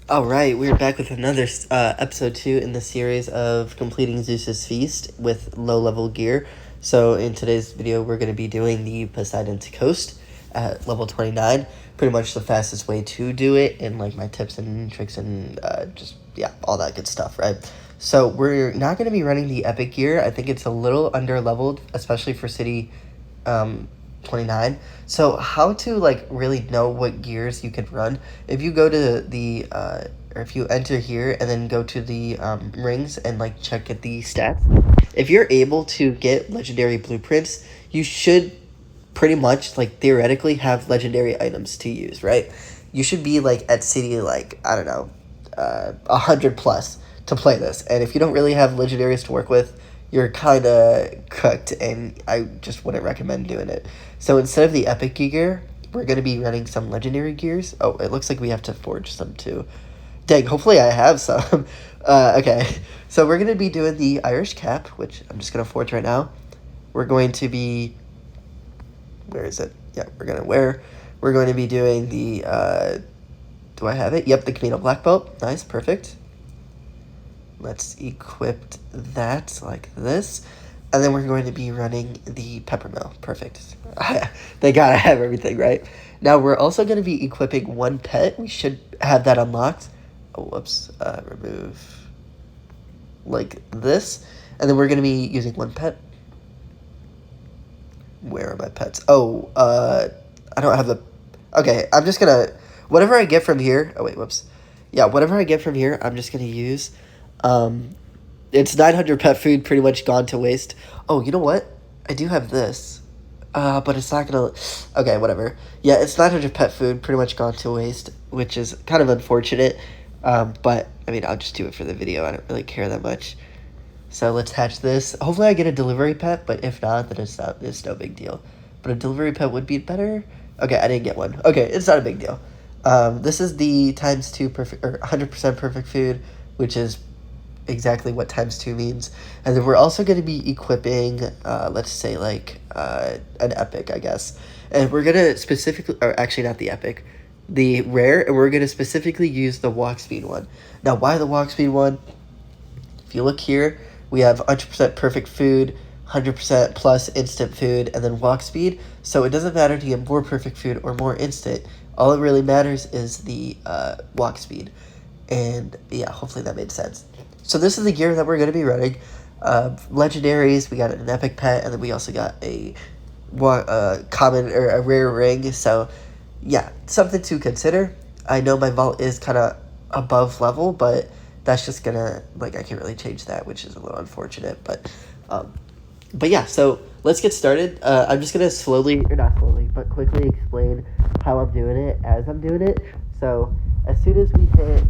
All right, we're back with another episode 2 in the series of completing Zeus's feast with low-level gear. So in today's video, we're going to be doing the Poseidons coast at level 29. Pretty much the fastest way to do it, and like my tips and tricks and all that good stuff, right? So we're not going to be running the epic gear. I think it's a little under-leveled, especially for city 29. So how to like really know what gears you can run? If you go to the or if you enter here and then go to the rings and like check at the stats, if you're able to get legendary blueprints, you should pretty much like theoretically have legendary items to use, right? You should be like at city like I don't know, 100 plus to play this. And if you don't really have legendaries to work with, you're kind of cooked, and I just wouldn't recommend doing it. So instead of the epic gear, we're going to be running some legendary gears. Oh, it looks like we have to forge some too. Dang, hopefully I have some. Okay, so we're going to be doing the Irish cap, which I'm just going to forge right now. We're going to be... Where is it? Yeah, we're going to be doing the... do I have it? Yep, the Camino Black Belt. Nice, perfect. Let's equip that like this. And then we're going to be running the pepper mill. Perfect. Thank God I have everything, right? Now we're also going to be equipping one pet. We should have that unlocked. Oh, whoops. Remove like this. And then we're going to be using one pet. Where are my pets? Oh, I don't have the... Okay, I'm just going to... Whatever I get from here... Oh, wait, whoops. Yeah, whatever I get from here, I'm just going to use... It's 900 pet food pretty much gone to waste. Oh, you know what? I do have this. But it's not gonna... Okay, whatever. Yeah, it's 900 pet food pretty much gone to waste, which is kind of unfortunate. But, I mean, I'll just do it for the video. I don't really care that much. So let's hatch this. Hopefully I get a delivery pet, but if not, then it's no big deal. But a delivery pet would be better. Okay, I didn't get one. Okay, it's not a big deal. This is the ×2 perfect, or 100% perfect food, which is exactly what ×2 means. And then we're also going to be equipping let's say like an epic, I guess, and we're going to specifically, or actually not the epic, the rare, and we're going to specifically use the walk speed one. Now why the walk speed one? If you look here, we have 100% perfect food, 100% plus instant food, and then walk speed. So it doesn't matter to get more perfect food or more instant. All it really matters is the walk speed. And yeah, hopefully that made sense. So this is the gear that we're going to be running. Legendaries, we got an epic pet, and then we also got a common or a rare ring. So yeah, something to consider. I know my vault is kind of above level, but that's just gonna, like, I can't really change that, which is a little unfortunate. But yeah, so let's get started. I'm just gonna not slowly, but quickly explain how I'm doing it as I'm doing it. So as soon as we hit,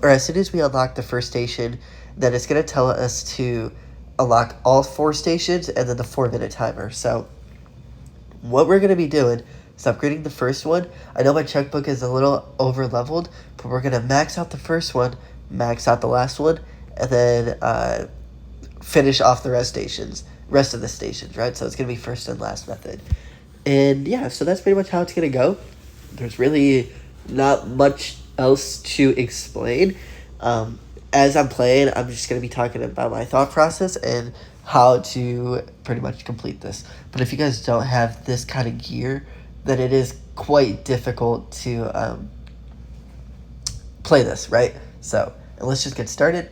or as soon as we unlock the first station, then it's going to tell us to unlock all 4 stations and then the 4-minute timer. So what we're going to be doing is upgrading the first one. I know my checkbook is a little over leveled, but we're going to max out the first one, max out the last one, and then finish off the rest of the stations, right? So it's going to be first and last method. And yeah, so that's pretty much how it's going to go. There's really not much else to explain. As I'm playing, I'm just going to be talking about my thought process and how to pretty much complete this. But if you guys don't have this kind of gear, then it is quite difficult to play this, right? So let's just get started.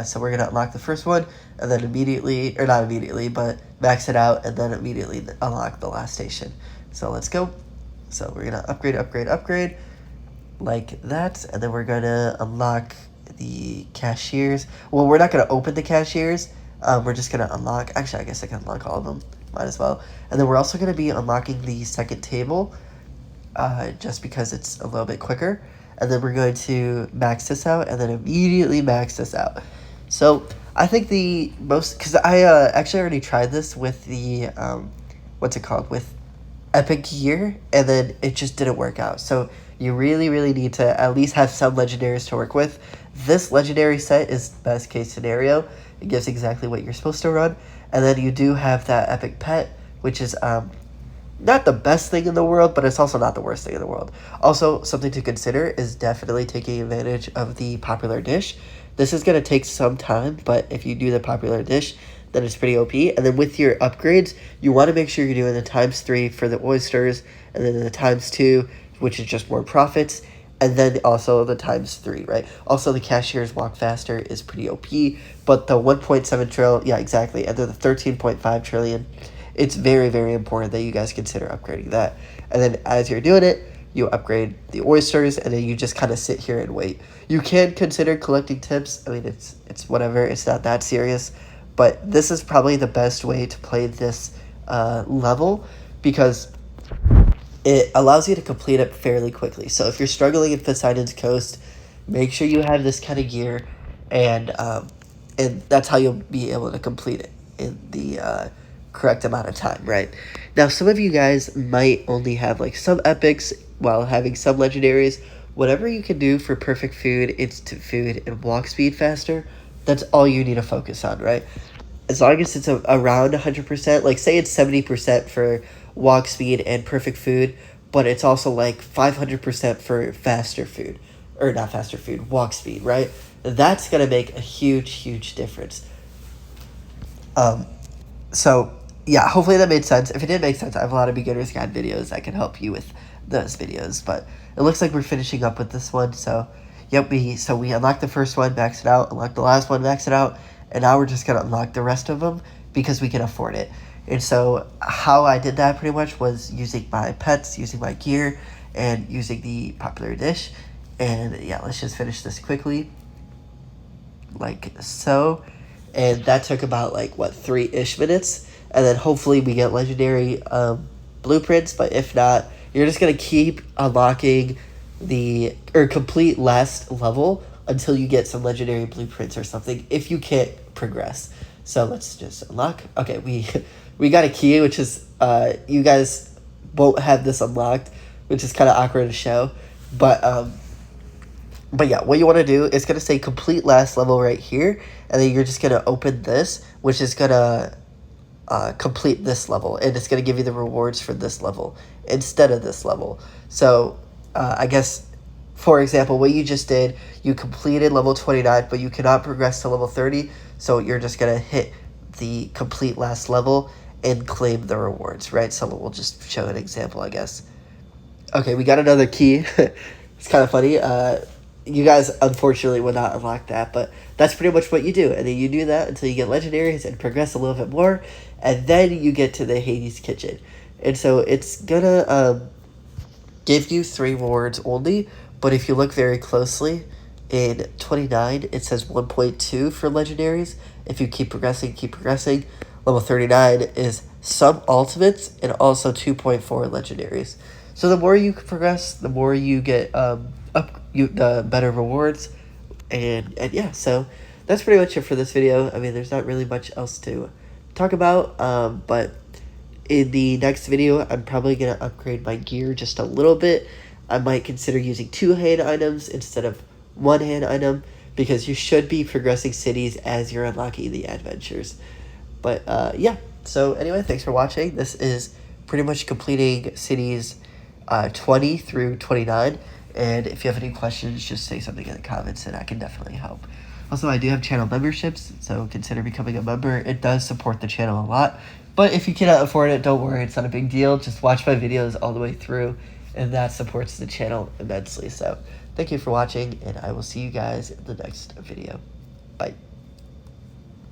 So we're going to unlock the first one, and then immediately, or not immediately, but max it out, and then immediately unlock the last station. So let's go. So we're going to upgrade, like that, and then we're going to unlock the cashiers. Well, we're not going to open the cashiers. We're just going to unlock... Actually, I guess I can unlock all of them. Might as well. And then we're also going to be unlocking the second table, just because it's a little bit quicker. And then we're going to max this out, and then immediately max this out. So I think the most... Because I actually already tried this with the... what's it called? With epic gear, and then it just didn't work out. So you really, really need to at least have some legendaries to work with. This legendary set is best case scenario. It gives exactly what you're supposed to run. And then you do have that epic pet, which is not the best thing in the world, but it's also not the worst thing in the world. Also, something to consider is definitely taking advantage of the popular dish. This is going to take some time, but if you do the popular dish, then it's pretty OP. And then with your upgrades, you want to make sure you're doing the ×3 for the oysters, and then the ×2, which is just more profits, and then also the ×3, right? Also, the cashier's walk faster is pretty OP, but the 1.7 trillion, yeah, exactly, and then the 13.5 trillion, it's very, very important that you guys consider upgrading that. And then as you're doing it, you upgrade the oysters, and then you just kind of sit here and wait. You can consider collecting tips. I mean, it's whatever. It's not that serious. But this is probably the best way to play this level, because it allows you to complete it fairly quickly. So if you're struggling in Poseidon's Coast, make sure you have this kind of gear, and that's how you'll be able to complete it in the correct amount of time, right? Now, some of you guys might only have like some epics while having some legendaries. Whatever you can do for perfect food, instant food, and walk speed faster, that's all you need to focus on, right? As long as it's around 100%, like say it's 70% for walk speed and perfect food, but it's also like 500% for faster food, or not faster food, walk speed, right? That's going to make a huge, huge difference. So yeah, hopefully that made sense. If it didn't make sense, I have a lot of beginner's guide videos that can help you with those videos, but it looks like we're finishing up with this one. So yep, we unlocked the first one, maxed it out, unlocked the last one, maxed it out, and now we're just gonna unlock the rest of them because we can afford it. And so how I did that pretty much was using my pets, using my gear, and using the popular dish. And yeah, let's just finish this quickly, like so. And that took about like what, 3-ish minutes, and then hopefully we get legendary blueprints. But if not, you're just gonna keep unlocking or complete last level until you get some legendary blueprints or something, if you can't progress. So let's just unlock. Okay, we got a key, which is you guys won't have this unlocked, which is kind of awkward to show, but yeah, what you want to do is going to say complete last level right here, and then you're just going to open this, which is going to complete this level, and it's going to give you the rewards for this level instead of this level. So I guess, for example, what you just did, you completed level 29, but you cannot progress to level 30, so you're just going to hit the complete last level and claim the rewards, right? So we'll just show an example, I guess. Okay, we got another key. It's kind of funny. You guys unfortunately will not unlock that, but that's pretty much what you do. And then you do that until you get legendaries and progress a little bit more, and then you get to the Hades kitchen. And so it's gonna give you 3 rewards only, but if you look very closely, in 29 it says 1.2 for legendaries. If you keep progressing, level 39 is some ultimates and also 2.4 legendaries. So the more you progress, the more you get the better rewards, and yeah, so that's pretty much it for this video. I mean, there's not really much else to talk about, but in the next video, I'm probably gonna upgrade my gear just a little bit. I might consider using 2 hand items instead of 1 hand item, because you should be progressing cities as you're unlocking the adventures. But yeah, so anyway, thanks for watching. This is pretty much completing cities 20 through 29. And if you have any questions, just say something in the comments and I can definitely help. Also, I do have channel memberships, so consider becoming a member. It does support the channel a lot. But if you cannot afford it, don't worry, it's not a big deal. Just watch my videos all the way through, and that supports the channel immensely. So thank you for watching, and I will see you guys in the next video. Bye.